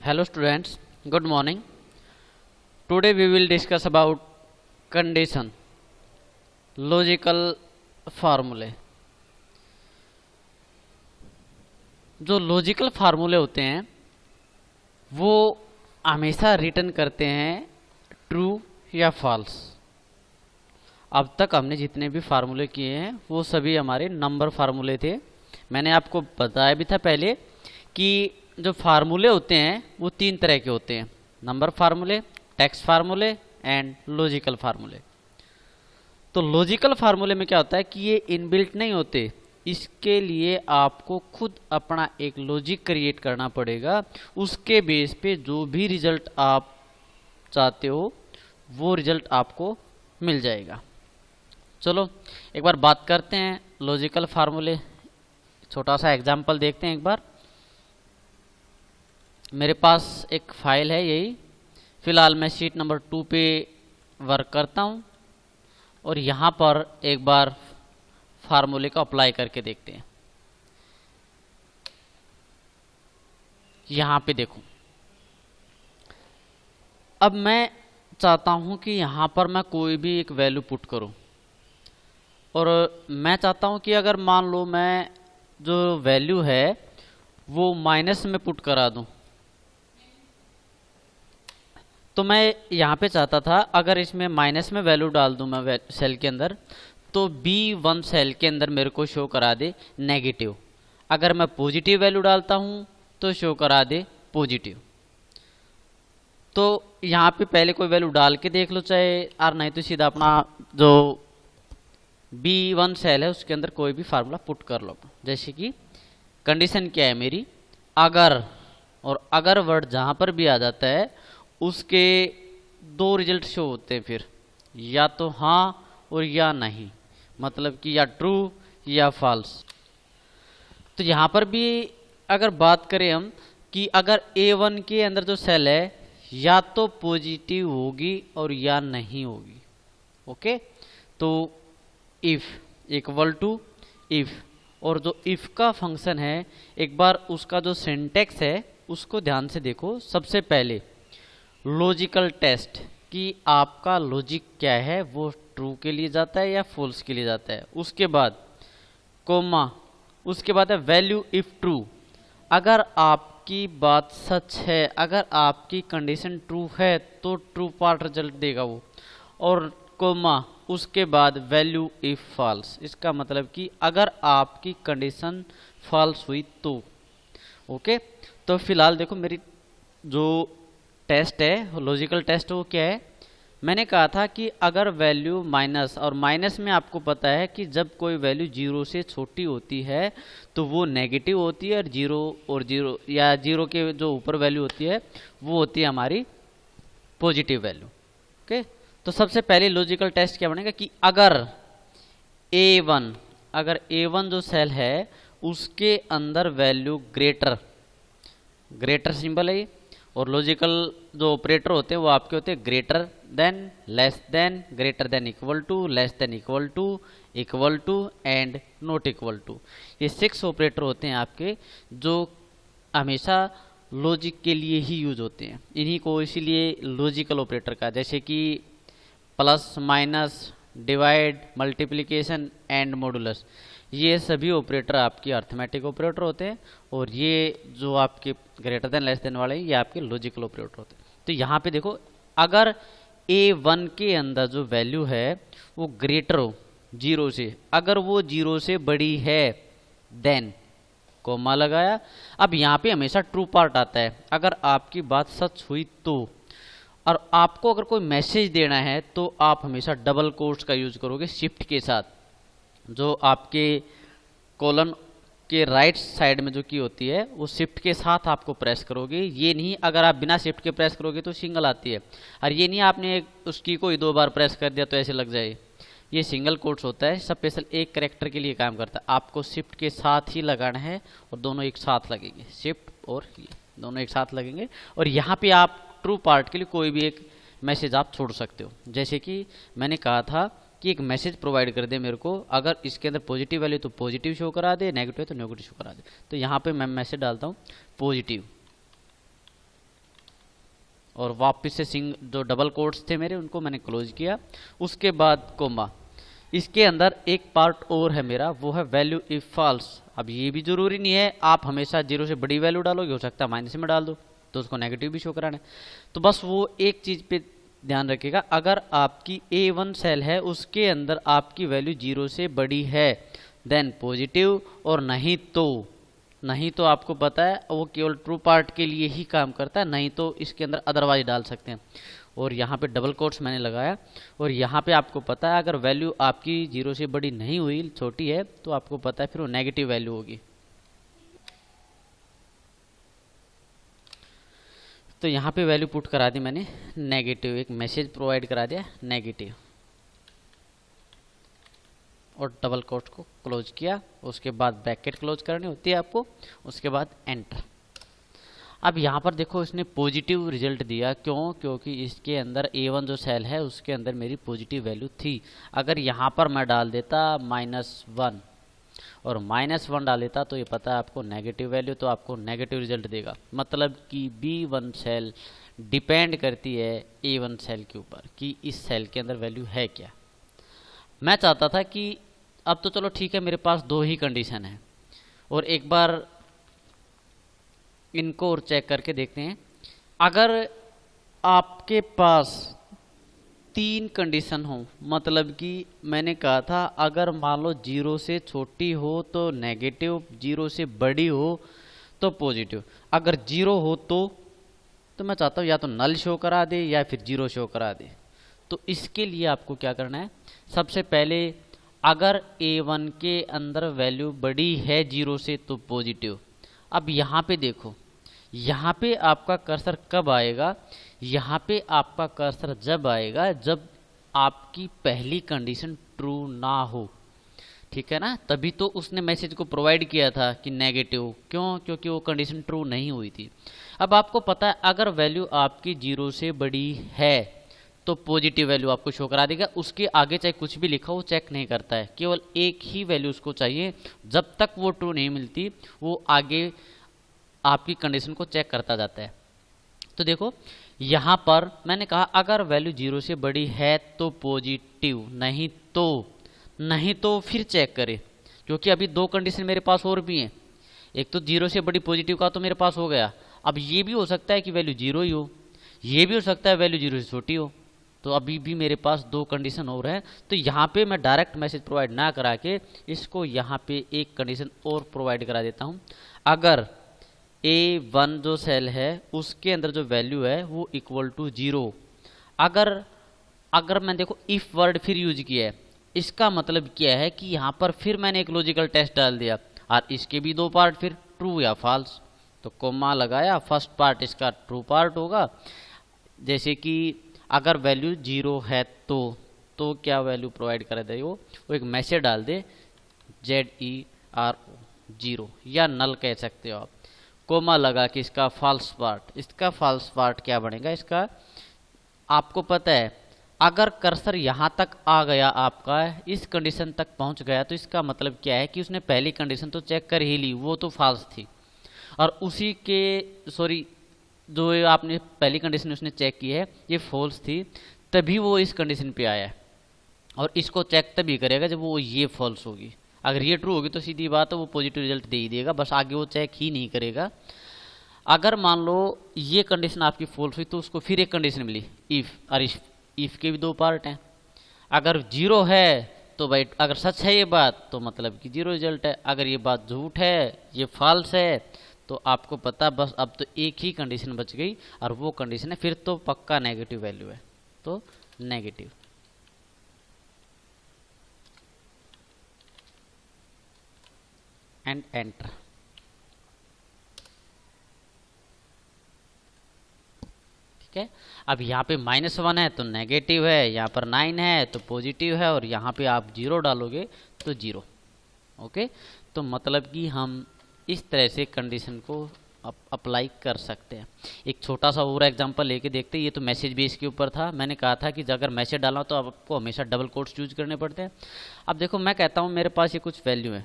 Hello students, good morning. Today we will discuss about condition, logical फार्मूले। जो logical फार्मूले होते हैं वो हमेशा रिटर्न करते हैं ट्रू या फॉल्स। अब तक हमने जितने भी फार्मूले किए हैं वो सभी हमारे नंबर फार्मूले थे। मैंने आपको बताया भी था पहले कि जो फार्मूले होते हैं वो तीन तरह के होते हैं, नंबर फार्मूले, टेक्स्ट फार्मूले एंड लॉजिकल फार्मूले। तो लॉजिकल फार्मूले में क्या होता है कि ये इनबिल्ट नहीं होते, इसके लिए आपको खुद अपना एक लॉजिक क्रिएट करना पड़ेगा। उसके बेस पे जो भी रिजल्ट आप चाहते हो वो रिजल्ट आपको मिल जाएगा। चलो एक बार बात करते हैं लॉजिकल फार्मूले। छोटा सा एग्जांपल देखते हैं एक बार। मेरे पास एक फाइल है, यही फिलहाल मैं शीट नंबर 2 पे वर्क करता हूँ और यहाँ पर एक बार फार्मूले को अप्लाई करके देखते हैं। यहाँ पे देखो, अब मैं चाहता हूँ कि यहाँ पर मैं कोई भी एक वैल्यू पुट करूँ और मैं चाहता हूँ कि अगर मान लो मैं जो वैल्यू है वो माइनस में पुट करा दूँ। तो मैं यहाँ पे चाहता था अगर इसमें माइनस में वैल्यू डाल दूँ मैं सेल के अंदर तो B1 सेल के अंदर मेरे को शो करा दे नेगेटिव। अगर मैं पॉजिटिव वैल्यू डालता हूँ तो शो करा दे पॉजिटिव। तो यहाँ पे पहले कोई वैल्यू डाल के देख लो चाहे, और नहीं तो सीधा अपना जो B1 सेल है उसके अंदर कोई भी फार्मूला पुट कर लो। जैसे कि कंडीशन क्या है मेरी, अगर, और अगर वर्ड जहाँ पर भी आ जाता है उसके दो रिजल्ट शो होते हैं, फिर या तो हाँ और या नहीं, मतलब कि या ट्रू या फॉल्स। तो यहाँ पर भी अगर बात करें हम कि अगर A1 के अंदर जो सेल है या तो पॉजिटिव होगी और या नहीं होगी। ओके, तो इफ इक्वल टू इफ, और जो इफ का फंक्शन है एक बार उसका जो सिंटेक्स है उसको ध्यान से देखो। सबसे पहले लॉजिकल टेस्ट कि आपका लॉजिक क्या है, वो ट्रू के लिए जाता है या फॉल्स के लिए जाता है। उसके बाद कोमा, उसके बाद है वैल्यू इफ ट्रू, अगर आपकी बात सच है, अगर आपकी कंडीशन ट्रू है तो ट्रू पार्ट रिजल्ट देगा वो, और कोमा उसके बाद वैल्यू इफ फॉल्स, इसका मतलब कि अगर आपकी कंडीशन फॉल्स हुई तो। ओके, तो फिलहाल देखो मेरी जो टेस्ट है लॉजिकल टेस्ट वो क्या है, मैंने कहा था कि अगर वैल्यू माइनस, और माइनस में आपको पता है कि जब कोई वैल्यू जीरो से छोटी होती है तो वो नेगेटिव होती है, और जीरो या जीरो के जो ऊपर वैल्यू होती है वो होती है हमारी पॉजिटिव वैल्यू। ओके, तो सबसे पहले लॉजिकल टेस्ट क्या बनेगा कि अगर A1, अगर A1 जो सेल है उसके अंदर वैल्यू ग्रेटर, ग्रेटर सिंबल है, और लॉजिकल जो ऑपरेटर होते हैं वो आपके होते हैं greater than, less than, greater than equal to, less than equal to and not equal to. ये 6 ऑपरेटर होते हैं आपके जो हमेशा लॉजिक के लिए ही यूज होते हैं। इन्हीं को इसीलिए लॉजिकल ऑपरेटर का, जैसे कि plus, minus, divide, multiplication and modulus, ये सभी ऑपरेटर आपकी अर्थमेटिक ऑपरेटर होते हैं, और ये जो आपके ग्रेटर देन लेस देन वाले ये आपके लॉजिकल ऑपरेटर होते हैं। तो यहाँ पे देखो, अगर A1 के अंदर जो वैल्यू है वो ग्रेटर हो जीरो से, अगर वो जीरो से बड़ी है देन कोमा लगाया। अब यहाँ पे हमेशा ट्रू पार्ट आता है अगर आपकी बात सच हुई तो, और आपको अगर कोई मैसेज देना है तो आप हमेशा डबल कोट्स का यूज करोगे शिफ्ट के साथ। जो आपके कॉलन के राइट साइड में जो की होती है वो शिफ्ट के साथ आपको प्रेस करोगे। ये नहीं अगर आप बिना शिफ्ट के प्रेस करोगे तो सिंगल आती है, और ये नहीं आपने उस की को 2 बार प्रेस कर दिया तो ऐसे लग जाए। ये सिंगल कोट्स होता है, स्पेशल एक कैरेक्टर के लिए काम करता है। आपको शिफ्ट के साथ ही लगाना है और दोनों एक साथ लगेंगे, शिफ्ट और ये दोनों एक साथ लगेंगे। और यहाँ पे आप ट्रू पार्ट के लिए कोई भी एक मैसेज आप छोड़ सकते हो। जैसे कि मैंने कहा था कि एक मैसेज प्रोवाइड कर दे मेरे को, अगर इसके अंदर पॉजिटिव वैल्यू तो पॉजिटिव शो करा दे, नेगेटिव तो नेगेटिव शो करा दे। तो यहाँ पे मैं मैसेज डालता हूँ पॉजिटिव, और वापस से जो डबल कोट्स थे मेरे उनको मैंने क्लोज किया, उसके बाद कोमा। इसके अंदर एक पार्ट और है मेरा, वो है वैल्यू इफ फॉल्स। अब ये भी जरूरी नहीं है आप हमेशा 0 से बड़ी वैल्यू डालोगे, हो सकता है माइनस में डाल दो तो उसको नेगेटिव भी शो कराना है। तो बस वो एक चीज पे ध्यान रखिएगा, अगर आपकी A1 सेल है उसके अंदर आपकी वैल्यू 0 से बड़ी है देन पॉजिटिव, और नहीं तो आपको पता है वो केवल ट्रू पार्ट के लिए ही काम करता है, नहीं तो इसके अंदर अदरवाइज डाल सकते हैं। और यहाँ पे डबल कोट्स मैंने लगाया, और यहाँ पे आपको पता है अगर वैल्यू आपकी 0 से बड़ी नहीं हुई, छोटी है, तो आपको पता है फिर वो नेगेटिव वैल्यू होगी। तो यहाँ पे वैल्यू पुट करा दी मैंने नेगेटिव, एक मैसेज प्रोवाइड करा दिया नेगेटिव, और डबल कोट को क्लोज किया। उसके बाद ब्रैकेट क्लोज करनी होती है आपको, उसके बाद एंटर। अब यहाँ पर देखो इसने पॉजिटिव रिजल्ट दिया, क्यों? क्योंकि इसके अंदर A1 जो सेल है उसके अंदर मेरी पॉजिटिव वैल्यू थी। अगर यहाँ पर मैं डाल देता -1 और -1 डाल देता तो ये पता है आपको नेगेटिव वैल्यू, तो आपको नेगेटिव रिजल्ट देगा। मतलब कि B1 सेल डिपेंड करती है A1 सेल के ऊपर कि इस सेल के अंदर वैल्यू है क्या। मैं चाहता था कि अब तो चलो ठीक है मेरे पास 2 ही कंडीशन है, और एक बार इनको और चेक करके देखते हैं। अगर आपके पास 3 कंडीशन हो, मतलब कि मैंने कहा था अगर मान लो 0 से छोटी हो तो नेगेटिव, 0 से बड़ी हो तो पॉजिटिव, अगर 0 हो तो मैं चाहता हूँ या तो नल शो करा दे या फिर 0 शो करा दे। तो इसके लिए आपको क्या करना है, सबसे पहले अगर A1 के अंदर वैल्यू बड़ी है 0 से तो पॉजिटिव। अब यहाँ पे देखो, यहाँ पे आपका कर्सर कब आएगा, यहाँ पे आपका कर्सर जब आएगा जब आपकी पहली कंडीशन ट्रू ना हो, ठीक है ना। तभी तो उसने मैसेज को प्रोवाइड किया था कि नेगेटिव, क्यों? क्योंकि वो कंडीशन ट्रू नहीं हुई थी। अब आपको पता है अगर वैल्यू आपकी 0 से बड़ी है तो पॉजिटिव वैल्यू आपको शो करा देगा, उसके आगे चाहे कुछ भी लिखा हो चेक नहीं करता है, केवल एक ही वैल्यू उसको चाहिए। जब तक वो ट्रू नहीं मिलती वो आगे आपकी कंडीशन को चेक करता जाता है। तो देखो यहाँ पर मैंने कहा अगर वैल्यू 0 से बड़ी है तो पॉजिटिव, नहीं तो फिर चेक करें, क्योंकि अभी 2 कंडीशन मेरे पास और भी हैं। एक तो 0 से बड़ी पॉजिटिव का तो मेरे पास हो गया, अब ये भी हो सकता है कि वैल्यू 0 ही हो, ये भी हो सकता है वैल्यू 0 से छोटी हो, तो अभी भी मेरे पास 2 कंडीशन और है। तो यहाँ पे मैं डायरेक्ट मैसेज प्रोवाइड ना करा के इसको यहाँ पे एक कंडीशन और प्रोवाइड करा देता हूँ। अगर A1 जो सेल है उसके अंदर जो वैल्यू है वो इक्वल टू 0, अगर मैं देखो इफ वर्ड फिर यूज किया है, इसका मतलब क्या है कि यहाँ पर फिर मैंने एक लॉजिकल टेस्ट डाल दिया, और इसके भी 2 पार्ट फिर ट्रू या फॉल्स। तो कोमा लगाया, फर्स्ट पार्ट इसका ट्रू पार्ट होगा, जैसे कि अगर वैल्यू 0 है तो क्या वैल्यू प्रोवाइड कर दे वो एक मैसेज डाल दे ZERO 0, या नल कह सकते हो आप। कोमा लगा कि इसका फॉल्स पार्ट क्या बनेगा, इसका आपको पता है अगर कर्सर यहाँ तक आ गया आपका, इस कंडीशन तक पहुँच गया, तो इसका मतलब क्या है कि उसने पहली कंडीशन तो चेक कर ही ली, वो तो फॉल्स थी, और उसी के जो आपने पहली कंडीशन उसने चेक की है ये फॉल्स थी, तभी वो इस कंडीशन पे आया है, और इसको चेक तभी करेगा जब वो ये फॉल्स होगी। अगर ये ट्रू होगी तो सीधी बात है वो पॉजिटिव रिजल्ट दे ही देगा, बस आगे वो चेक ही नहीं करेगा। अगर मान लो ये कंडीशन आपकी फॉल्स हुई तो उसको फिर एक कंडीशन मिली इफ, और इफ के भी 2 पार्ट हैं। अगर 0 है तो भाई अगर सच है ये बात तो मतलब कि 0 रिजल्ट है, अगर ये बात झूठ है, ये फॉल्स है, तो आपको पता बस अब तो एक ही कंडीशन बच गई, और वो कंडीशन है फिर तो पक्का नेगेटिव वैल्यू है, तो नेगेटिव। And enter. ठीक है, अब यहाँ पे -1 है तो नेगेटिव है, यहाँ पर 9 है तो पॉजिटिव है, और यहाँ पे आप 0 डालोगे तो 0। ओके, तो मतलब कि हम इस तरह से कंडीशन को अप्लाई कर सकते हैं। एक छोटा सा और एग्जांपल लेके देखते हैं। ये तो मैसेज बेस के ऊपर था, मैंने कहा था कि अगर मैसेज डालना तो आपको हमेशा डबल कोट्स यूज करने पड़ते हैं। अब देखो मैं कहता हूँ मेरे पास ये कुछ वैल्यू है,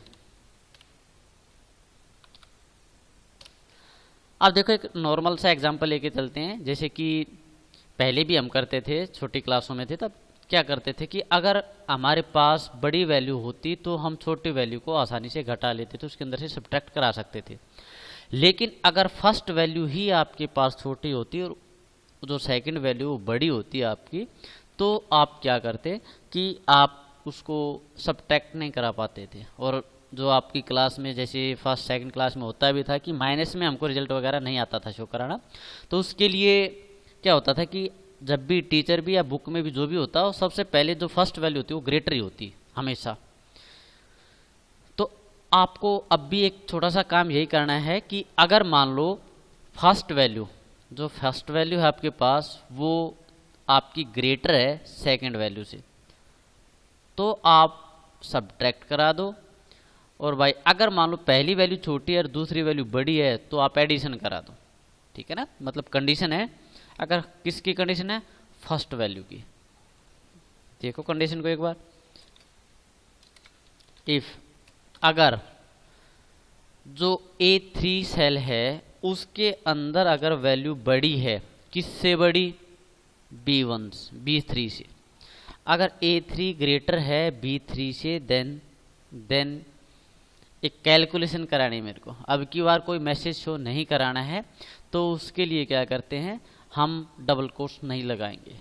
अब देखो एक नॉर्मल सा एग्जांपल लेके चलते हैं, जैसे कि पहले भी हम करते थे, छोटी क्लासों में थे तब क्या करते थे कि अगर हमारे पास बड़ी वैल्यू होती तो हम छोटी वैल्यू को आसानी से घटा लेते थे, उसके अंदर से सब्ट्रैक्ट करा सकते थे। लेकिन अगर फर्स्ट वैल्यू ही आपके पास छोटी होती और जो सेकंड वैल्यू बड़ी होती है आपकी, तो आप क्या करते कि आप उसको सब्ट्रैक्ट नहीं करा पाते थे। और जो आपकी क्लास में जैसे फर्स्ट सेकंड क्लास में होता भी था कि माइनस में हमको रिजल्ट वगैरह नहीं आता था शो कराना, तो उसके लिए क्या होता था कि जब भी टीचर भी या बुक में भी जो भी होता हो, सबसे पहले जो फर्स्ट वैल्यू होती है वो ग्रेटर ही होती हमेशा। तो आपको अब भी एक छोटा सा काम यही करना है कि अगर मान लो फर्स्ट वैल्यू, जो फर्स्ट वैल्यू है आपके पास वो आपकी ग्रेटर है सेकंड वैल्यू से, तो आप सब्ट्रैक्ट करा दो। और भाई अगर मान लो पहली वैल्यू छोटी है और दूसरी वैल्यू बड़ी है तो आप एडिशन करा दो, ठीक है ना। मतलब कंडीशन है, अगर किसकी कंडीशन है, फर्स्ट वैल्यू की। देखो कंडीशन को एक बार, इफ अगर जो A3 सेल है उसके अंदर अगर वैल्यू बड़ी है, किससे बड़ी, B3 से। अगर A3 ग्रेटर है B3 से, देन एक कैलकुलेशन करानी है मेरे को। अब की बार कोई मैसेज शो नहीं कराना है तो उसके लिए क्या करते हैं, हम डबल कोट्स नहीं लगाएंगे,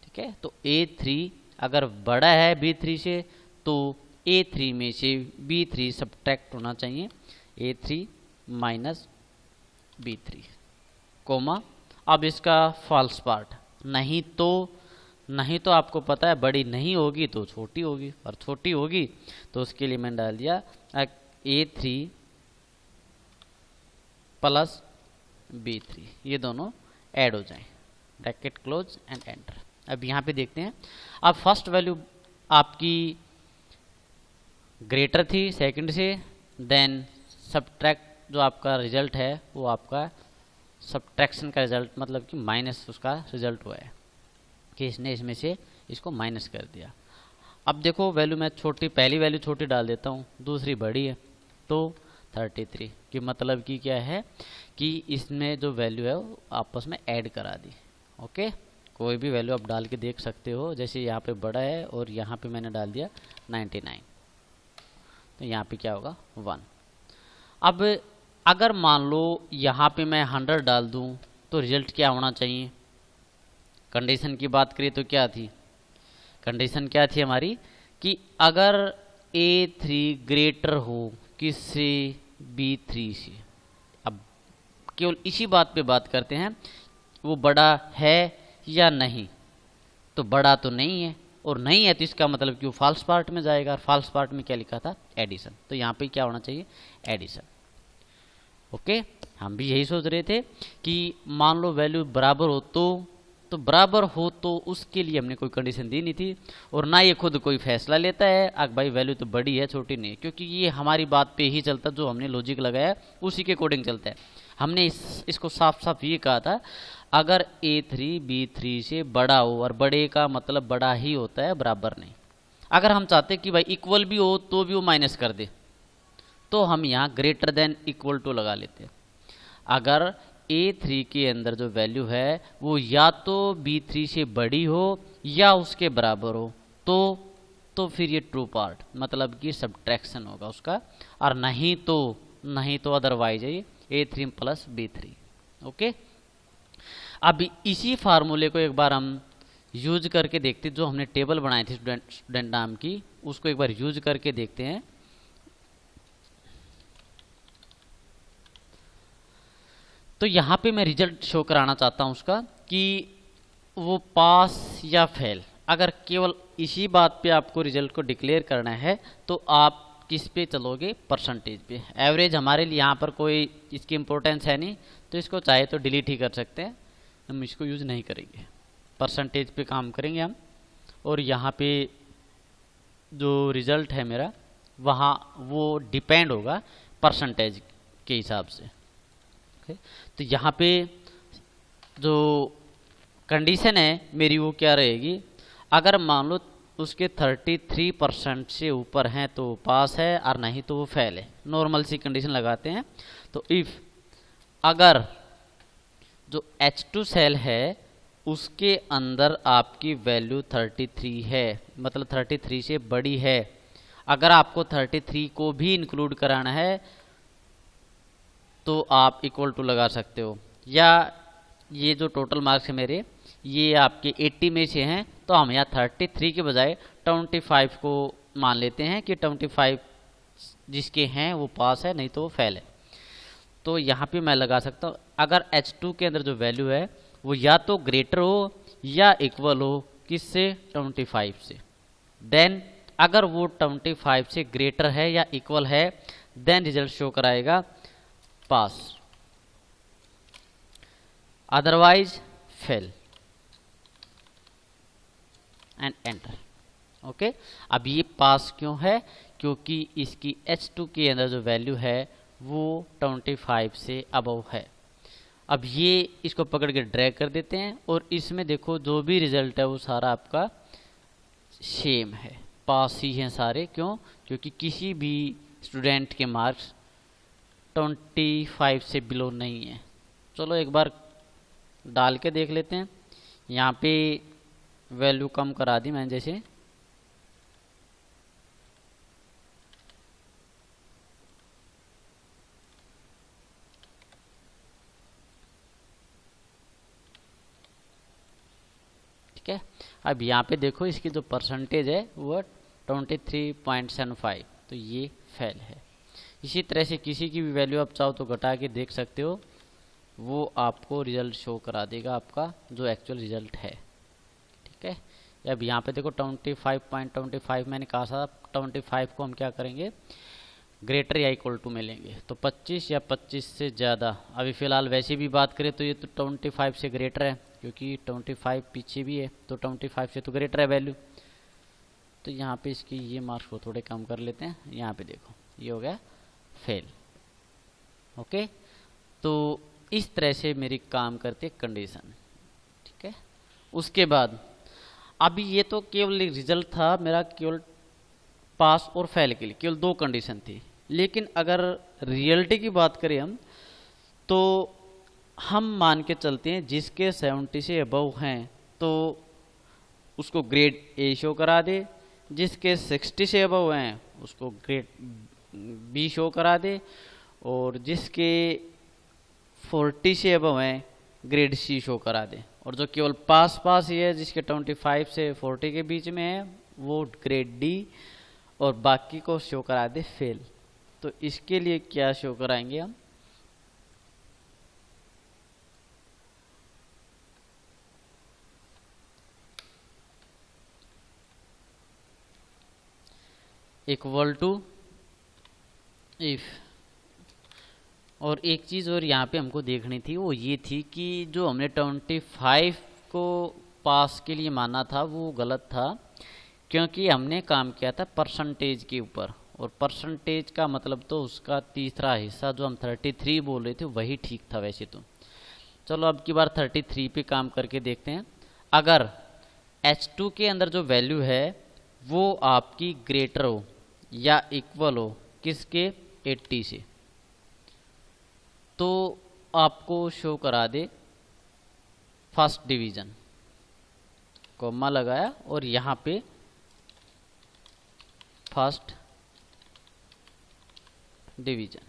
ठीक है। तो A3 अगर बड़ा है B3 से तो A3 में से B3 सब्ट्रैक्ट होना चाहिए, A3 माइनस B3 कोमा। अब इसका फॉल्स पार्ट, नहीं तो आपको पता है बड़ी नहीं होगी तो छोटी होगी, और छोटी होगी तो उसके लिए मैंने डाल दिया A3 प्लस B3, ये दोनों ऐड हो जाएं, ब्रैकेट क्लोज एंड एंटर। अब यहाँ पे देखते हैं, अब फर्स्ट वैल्यू आपकी ग्रेटर थी सेकंड से, देन सब्ट्रैक्ट जो आपका रिजल्ट है वो आपका सब्ट्रैक्शन का रिजल्ट, मतलब कि माइनस उसका रिजल्ट हुआ है कि इसने इसमें से इसको माइनस कर दिया। अब देखो वैल्यू मैं छोटी, पहली वैल्यू छोटी डाल देता हूँ, दूसरी बड़ी है तो 33 की मतलब कि क्या है कि इसमें जो वैल्यू है वो आपस में ऐड करा दी। ओके, कोई भी वैल्यू आप डाल के देख सकते हो, जैसे यहाँ पे बड़ा है और यहाँ पे मैंने डाल दिया 99, तो यहाँ पे क्या होगा 1। अब अगर मान लो यहाँ पे मैं 100 डाल दूँ तो रिजल्ट क्या होना चाहिए। कंडीशन की बात करें तो क्या थी, कंडीशन क्या थी हमारी कि अगर A3 ग्रेटर हो किससे, B3 से। अब केवल इसी बात पे बात करते हैं, वो बड़ा है या नहीं, तो बड़ा तो नहीं है, और नहीं है तो इसका मतलब कि वो फॉल्स पार्ट में जाएगा, और फॉल्स पार्ट में क्या लिखा था, एडिशन। तो यहाँ पे क्या होना चाहिए, एडिशन। ओके, हम भी यही सोच रहे थे कि मान लो वैल्यू बराबर हो तो बराबर हो तो उसके लिए हमने कोई कंडीशन दी नहीं थी, और ना ये खुद कोई फैसला लेता है अब भाई वैल्यू तो बड़ी है छोटी नहीं, क्योंकि ये हमारी बात पे ही चलता, जो हमने लॉजिक लगाया उसी के अकॉर्डिंग चलता है। हमने इसको साफ साफ ये कहा था, अगर A3 B3 से बड़ा हो, और बड़े का मतलब बड़ा ही होता है, बराबर नहीं। अगर हम चाहते कि भाई इक्वल भी हो तो भी वो माइनस कर दे, तो हम यहाँ ग्रेटर देन इक्वल टू लगा लेते हैं। अगर A3 के अंदर जो वैल्यू है वो या तो B3 से बड़ी हो या उसके बराबर हो, तो फिर ये ट्रू पार्ट, मतलब कि सब्ट्रैक्शन होगा उसका, और नहीं तो अदरवाइज है A3 प्लस B3। ओके, अब इसी फार्मूले को एक बार हम यूज करके देखते, जो हमने टेबल बनाई थी स्टूडेंट नाम की, उसको एक बार यूज करके देखते हैं। तो यहाँ पे मैं रिजल्ट शो कराना चाहता हूँ उसका कि वो पास या फेल। अगर केवल इसी बात पे आपको रिजल्ट को डिक्लेयर करना है तो आप किस पे चलोगे, परसेंटेज पे। एवरेज हमारे लिए यहाँ पर कोई इसकी इम्पोर्टेंस है नहीं, तो इसको चाहे तो डिलीट ही कर सकते हैं, हम इसको यूज नहीं करेंगे, परसेंटेज पे काम करेंगे हम। और यहाँ पे जो रिजल्ट है मेरा वहाँ वो डिपेंड होगा परसेंटेज के हिसाब से। तो यहाँ पे जो कंडीशन है मेरी वो क्या रहेगी, अगर मान लो उसके 33% से ऊपर हैं तो पास है, और नहीं तो वो फेल है। नॉर्मल सी कंडीशन लगाते हैं, तो इफ अगर जो H2 सेल है उसके अंदर आपकी वैल्यू 33 है, मतलब 33 से बड़ी है। अगर आपको 33 को भी इंक्लूड कराना है तो आप इक्वल टू लगा सकते हो, या ये जो टोटल मार्क्स है मेरे ये आपके 80 में से हैं, तो हम यहाँ 33 के बजाय 25 को मान लेते हैं कि 25 जिसके हैं वो पास है, नहीं तो वो फेल है। तो यहाँ पे मैं लगा सकता हूँ अगर H2 के अंदर जो वैल्यू है वो या तो ग्रेटर हो या इक्वल हो किससे, 25 से। देन अगर वो 25 से ग्रेटर है या इक्वल है देन रिजल्ट शो कराएगा pass, otherwise fail and enter. Okay, अब ये पास क्यों है, क्योंकि इसकी H2 के अंदर जो वैल्यू है वो 25 से अबव है। अब ये इसको पकड़ के ड्रैग कर देते हैं और इसमें देखो जो भी रिजल्ट है वो सारा आपका सेम है, पास ही हैं सारे। क्यों, क्योंकि किसी भी स्टूडेंट के मार्क्स 25 से बिलो नहीं है। चलो एक बार डाल के देख लेते हैं। यहाँ पे वैल्यू कम करा दी मैंने, जैसे ठीक है। अब यहाँ पे देखो इसकी जो परसेंटेज है वो 23.75, तो ये फेल है। इसी तरह से किसी की भी वैल्यू आप चाहो तो घटा के देख सकते हो, वो आपको रिजल्ट शो करा देगा आपका जो एक्चुअल रिजल्ट है। ठीक है, अब यहाँ पे देखो 25.25 मैंने कहा था, 25 को हम क्या करेंगे ग्रेटर या इक्वल टू में लेंगे, तो 25 या 25 से ज़्यादा। अभी फ़िलहाल वैसे भी बात करें तो ये तो 25 से ग्रेटर है, क्योंकि 25 पीछे भी है तो 25 से तो ग्रेटर है वैल्यू। तो यहाँ पे इसकी ये मार्क्स को थोड़े कम कर लेते हैं। यहाँ पे देखो ये हो गया फेल। ओके, तो इस तरह से मेरी काम करती है कंडीशन। ठीक है, उसके बाद अभी ये तो केवल रिजल्ट था मेरा, केवल पास और फेल के लिए केवल दो कंडीशन थी। लेकिन अगर रियलिटी की बात करें हम, तो हम मान के चलते हैं जिसके 70 से अबव हैं तो उसको ग्रेड ए शो करा दे, जिसके 60 से अबव हैं उसको ग्रेड बी शो करा दे, और जिसके 40 से अबव हैं ग्रेड सी शो करा दे, और जो केवल पास पास ही है जिसके 25 से 40 के बीच में है वो ग्रेड डी, और बाकी को शो करा दे फेल। तो इसके लिए क्या शो कराएंगे हम, इक्वल टू इफ। और एक चीज़ और यहाँ पे हमको देखनी थी, वो ये थी कि जो हमने 25 को पास के लिए माना था वो गलत था, क्योंकि हमने काम किया था परसेंटेज के ऊपर, और परसेंटेज का मतलब तो उसका तीसरा हिस्सा जो हम 33 बोल रहे थे वही ठीक था वैसे तो। चलो अब की बार 33 पे काम करके देखते हैं। अगर H2 के अंदर जो वैल्यू है वो आपकी ग्रेटर हो या इक्वल हो किसके, 80 से, तो आपको शो करा दे फर्स्ट डिवीजन, कॉमा लगाया और यहाँ पे फर्स्ट डिवीजन।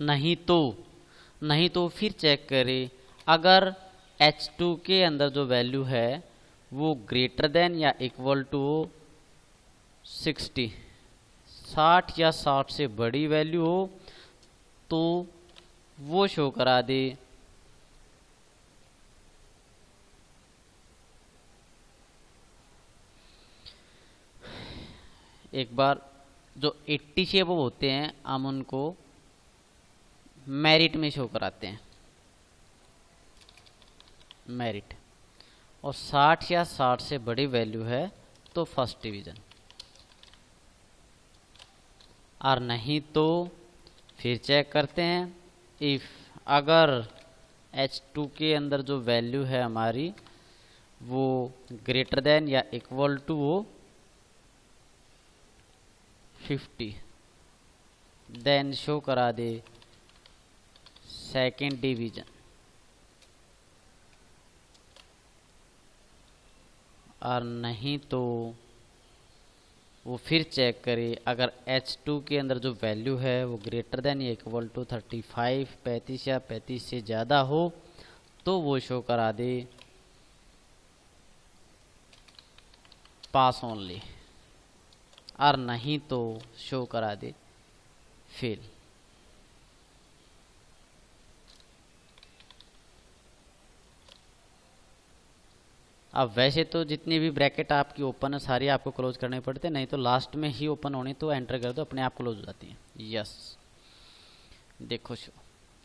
नहीं तो फिर चेक करें, अगर H2 के अंदर जो वैल्यू है वो ग्रेटर देन या इक्वल टू 60 या 60 से बड़ी वैल्यू हो तो वो शो करा दे एक बार जो 80 से वो होते हैं हम उनको मेरिट में शो कराते हैं, मेरिट, और 60 या 60 से बड़ी वैल्यू है तो फर्स्ट डिवीजन। और नहीं तो फिर चेक करते हैं इफ, अगर H2 के अंदर जो वैल्यू है हमारी वो ग्रेटर देन या इक्वल टू हो 50, देन शो करा दे सेकेंड डिवीजन। और नहीं तो वो फिर चेक करे, अगर H2 के अंदर जो वैल्यू है वो ग्रेटर देन या इक्वल टू 35 35 या 35 से ज़्यादा हो तो वो शो करा दे पास ओनली, और नहीं तो शो करा दे फेल। अब वैसे तो जितनी भी ब्रैकेट आपकी ओपन है सारी आपको क्लोज करने पड़ते हैं, नहीं तो लास्ट में ही ओपन होनी तो एंटर कर दो अपने आप क्लोज हो जाती है। यस देखो शो,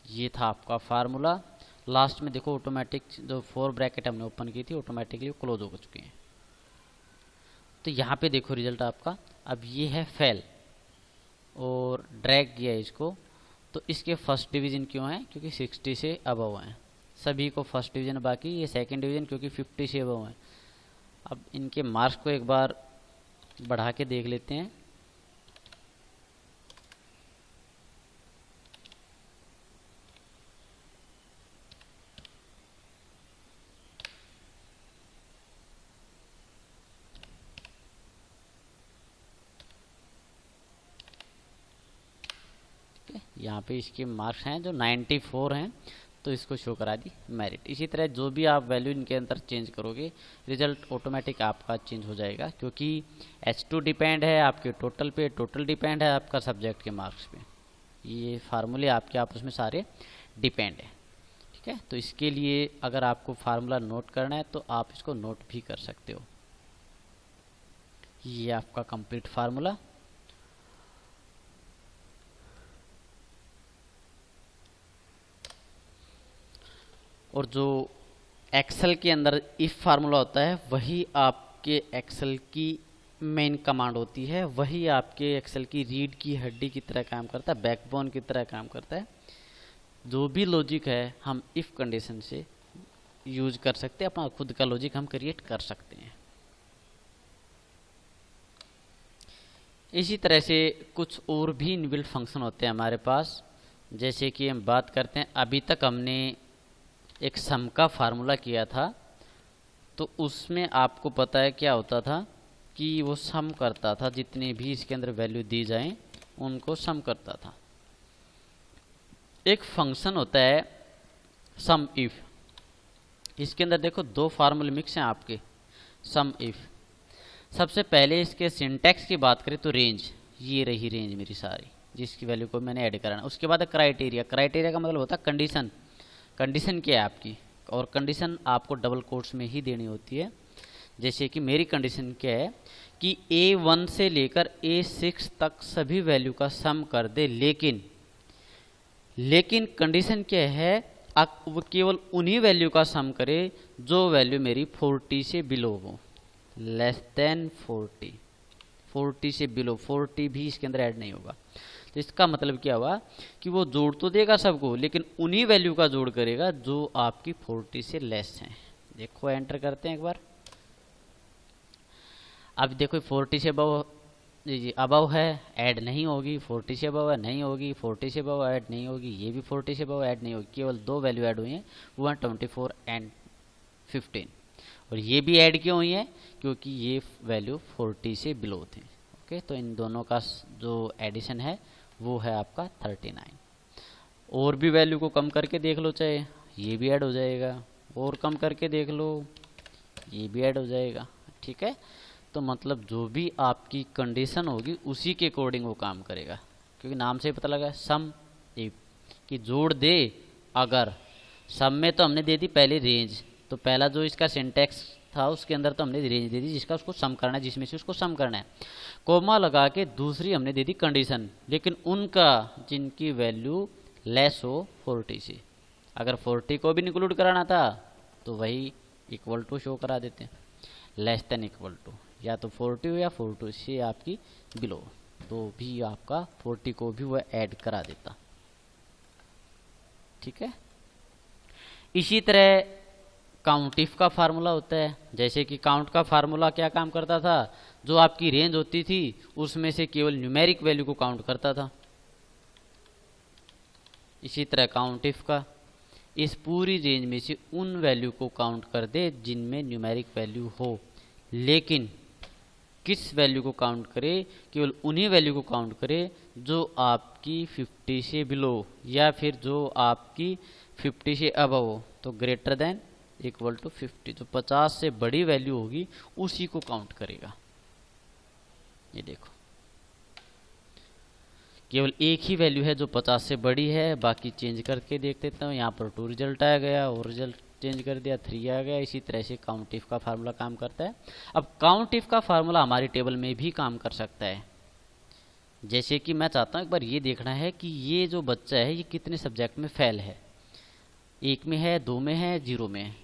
ये था आपका फार्मूला। लास्ट में देखो ऑटोमेटिक जो 4 ब्रैकेट हमने ओपन की थी ऑटोमेटिकली क्लोज हो चुकी हैं। तो यहाँ पे देखो रिजल्ट आपका, अब ये है फेल और ड्रैग किया इसको, तो इसके फर्स्ट डिवीजन क्यों है? क्योंकि 60 से अबव है, सभी को फर्स्ट डिवीजन, बाकी ये सेकंड डिवीजन क्योंकि 50 से अबव है। अब इनके मार्क्स को एक बार बढ़ा के देख लेते हैं। यहाँ पे इसके मार्क्स हैं जो 94 हैं, तो इसको शो करा दी मेरिट। इसी तरह जो भी आप वैल्यू इनके अंदर चेंज करोगे रिजल्ट ऑटोमेटिक आपका चेंज हो जाएगा, क्योंकि H2 डिपेंड है आपके टोटल पे, टोटल डिपेंड है आपका सब्जेक्ट के मार्क्स पे। ये फार्मूले आपके आपस में सारे डिपेंड है। ठीक है, तो इसके लिए अगर आपको फार्मूला नोट करना है तो आप इसको नोट भी कर सकते हो। ये आपका कंप्लीट फार्मूला। और जो एक्सेल के अंदर इफ फार्मूला होता है वही आपके एक्सेल की मेन कमांड होती है, वही आपके एक्सेल की रीढ़ की हड्डी की तरह काम करता है, बैकबोन की तरह काम करता है। जो भी लॉजिक है हम इफ कंडीशन से यूज कर सकते हैं, अपना खुद का लॉजिक हम क्रिएट कर सकते हैं। इसी तरह से कुछ और भी इनबिल्ट फंक्शन होते हैं हमारे पास, जैसे कि हम बात करते हैं, अभी तक हमने एक सम का फार्मूला किया था, तो उसमें आपको पता है क्या होता था कि वो सम करता था, जितने भी इसके अंदर वैल्यू दी जाए उनको सम करता था। एक फंक्शन होता है सम इफ, इसके अंदर देखो 2 फार्मूले मिक्स हैं आपके सम इफ। सबसे पहले इसके सिंटैक्स की बात करें तो रेंज, ये रही रेंज मेरी सारी जिसकी वैल्यू को मैंने ऐड कराना। उसके बाद क्राइटेरिया, क्राइटेरिया का मतलब होता है कंडीशन, कंडीशन क्या है आपकी, और कंडीशन आपको डबल कोट्स में ही देनी होती है। जैसे कि मेरी कंडीशन क्या है कि A1 से लेकर A6 तक सभी वैल्यू का सम कर दे, लेकिन कंडीशन क्या है, वो केवल उन्हीं वैल्यू का सम करे जो वैल्यू मेरी 40 से बिलो हो, लेस देन 40, 40 से बिलो, 40 भी इसके अंदर ऐड नहीं होगा। तो इसका मतलब क्या हुआ कि वो जोड़ तो देगा सबको, लेकिन उन्हीं वैल्यू का जोड़ करेगा जो आपकी 40 से लेस हैं। देखो एंटर करते हैं एक बार। अब देखो 40 से अबव, जी अबव है ऐड नहीं होगी, 40 से अबव है नहीं होगी, 40 से अबव ऐड नहीं होगी, ये भी 40 से अबव ऐड नहीं होगी। केवल 2 वैल्यू ऐड हुई हैं, वो हैं 24 एंड 15। और ये भी ऐड क्यों हुई है? क्योंकि ये वैल्यू 40 से बिलो थी। ओके, तो इन दोनों का जो एडिशन है वो है आपका 39। और भी वैल्यू को कम करके देख लो, चाहे ये भी ऐड हो जाएगा, और कम करके देख लो ये भी ऐड हो जाएगा। ठीक है, तो मतलब जो भी आपकी कंडीशन होगी उसी के अकॉर्डिंग वो काम करेगा, क्योंकि नाम से ही पता लगा सम इफ कि जोड़ दे। अगर सम में तो हमने दे दी पहले रेंज, तो पहला जो इसका सिंटैक्स था उसके अंदर तो हमने रेंज दे दी जिसका उसको सम करना है, जिसमें से उसको सम करना है, कोमा लगा के दूसरी हमने दे दी कंडीशन, लेकिन उनका जिनकी वैल्यू लेस हो 40 से। अगर 40 को भी इंक्लूड कराना था तो वही इक्वल टू शो करा देते हैं, लेस देन इक्वल टू, या तो 40 हो या 42 से आपकी बिलो, तो भी आपका 40 को भी वह ऐड करा देता। ठीक है, इसी तरह काउंट इफ का फार्मूला होता है। जैसे कि काउंट का फार्मूला क्या काम करता था, जो आपकी रेंज होती थी उसमें से केवल न्यूमेरिक वैल्यू को काउंट करता था। इसी तरह काउंट इफ का इस पूरी रेंज में से उन वैल्यू को काउंट कर दे जिनमें न्यूमेरिक वैल्यू हो, लेकिन किस वैल्यू को काउंट करे, केवल उन्हीं वैल्यू को काउंट करे जो आपकी 50 से बिलो या फिर जो आपकी 50 से अबव हो, तो ग्रेटर देन इक्वल टू 50, जो 50 से बड़ी वैल्यू होगी उसी को काउंट करेगा। ये देखो केवल एक ही वैल्यू है जो 50 से बड़ी है, बाकी चेंज करके देख देता हूँ। यहाँ पर 2 रिजल्ट आ गया और रिजल्ट चेंज कर दिया 3 आ गया। इसी तरह से काउंट इफ का फार्मूला काम करता है। अब काउंट इफ का फार्मूला हमारी टेबल में भी काम कर सकता है। जैसे कि मैं चाहता हूँ एक बार ये देखना है कि ये जो बच्चा है ये कितने सब्जेक्ट में फेल है, 1 में है, 2 में है, 0 में है।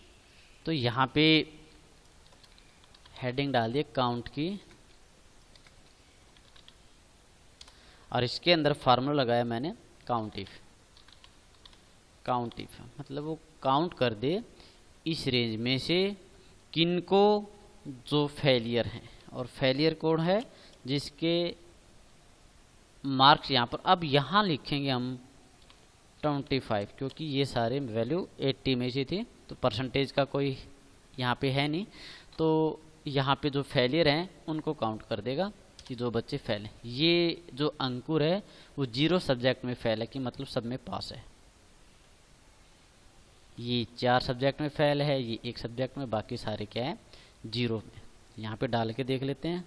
तो यहाँ पे हेडिंग डाल दिए काउंट की और इसके अंदर फार्मूला लगाया मैंने काउंट इफ। काउंट इफ मतलब वो काउंट कर दे इस रेंज में से किनको जो फेलियर हैं, और फेलियर कौन है जिसके मार्क्स यहाँ पर, अब यहाँ लिखेंगे हम 25 क्योंकि ये सारे वैल्यू 80 में से थी, तो परसेंटेज का कोई यहाँ पे है नहीं, तो यहाँ पे जो फेलियर हैं उनको काउंट कर देगा कि जो बच्चे फेल हैं। ये जो अंकुर है वो 0 सब्जेक्ट में फेल है कि मतलब सब में पास है। ये 4 सब्जेक्ट में फेल है, ये 1 सब्जेक्ट में, बाकी सारे क्या है 0 में। यहाँ पे डाल के देख लेते हैं।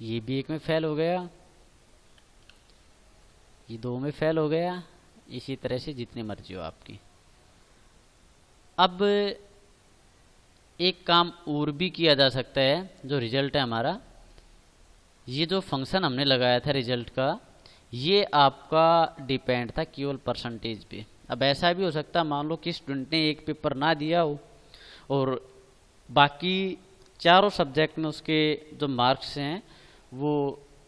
ये भी 1 में फेल हो गया, ये 2 में फेल हो गया, इसी तरह से जितनी मर्जी हो आपकी। अब एक काम और भी किया जा सकता है। जो रिजल्ट है हमारा, ये जो फंक्शन हमने लगाया था रिजल्ट का, ये आपका डिपेंड था केवल परसेंटेज पे। अब ऐसा भी हो सकता है मान लो कि स्टूडेंट ने एक पेपर ना दिया हो और बाकी चारों सब्जेक्ट में उसके जो मार्क्स हैं वो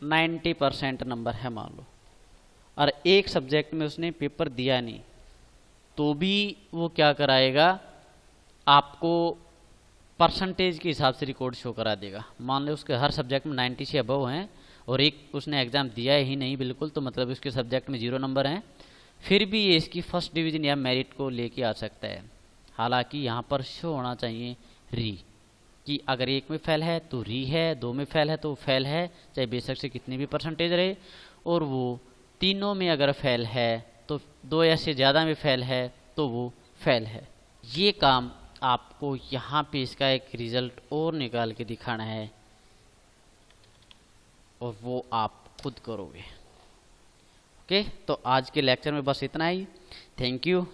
90% नंबर है मान लो, और एक सब्जेक्ट में उसने पेपर दिया नहीं, तो भी वो क्या कराएगा, आपको परसेंटेज के हिसाब से रिकॉर्ड शो करा देगा। मान लो उसके हर सब्जेक्ट में 90 से अबव हैं और एक उसने एग्ज़ाम दिया ही नहीं बिल्कुल, तो मतलब उसके सब्जेक्ट में 0 नंबर हैं, फिर भी ये इसकी फर्स्ट डिवीज़न या मेरिट को लेके आ सकता है। हालांकि यहाँ पर शो होना चाहिए री, कि अगर 1 में फेल है तो री है, 2 में फेल है तो फेल है, चाहे बेशक से कितनी भी परसेंटेज रहे, और वो तीनों में अगर फेल है तो 2 या से ज़्यादा में फेल है तो वो फेल है। ये काम आपको यहाँ पे इसका एक रिजल्ट और निकाल के दिखाना है और वो आप खुद करोगे। ओके, तो आज के लेक्चर में बस इतना ही। Thank you.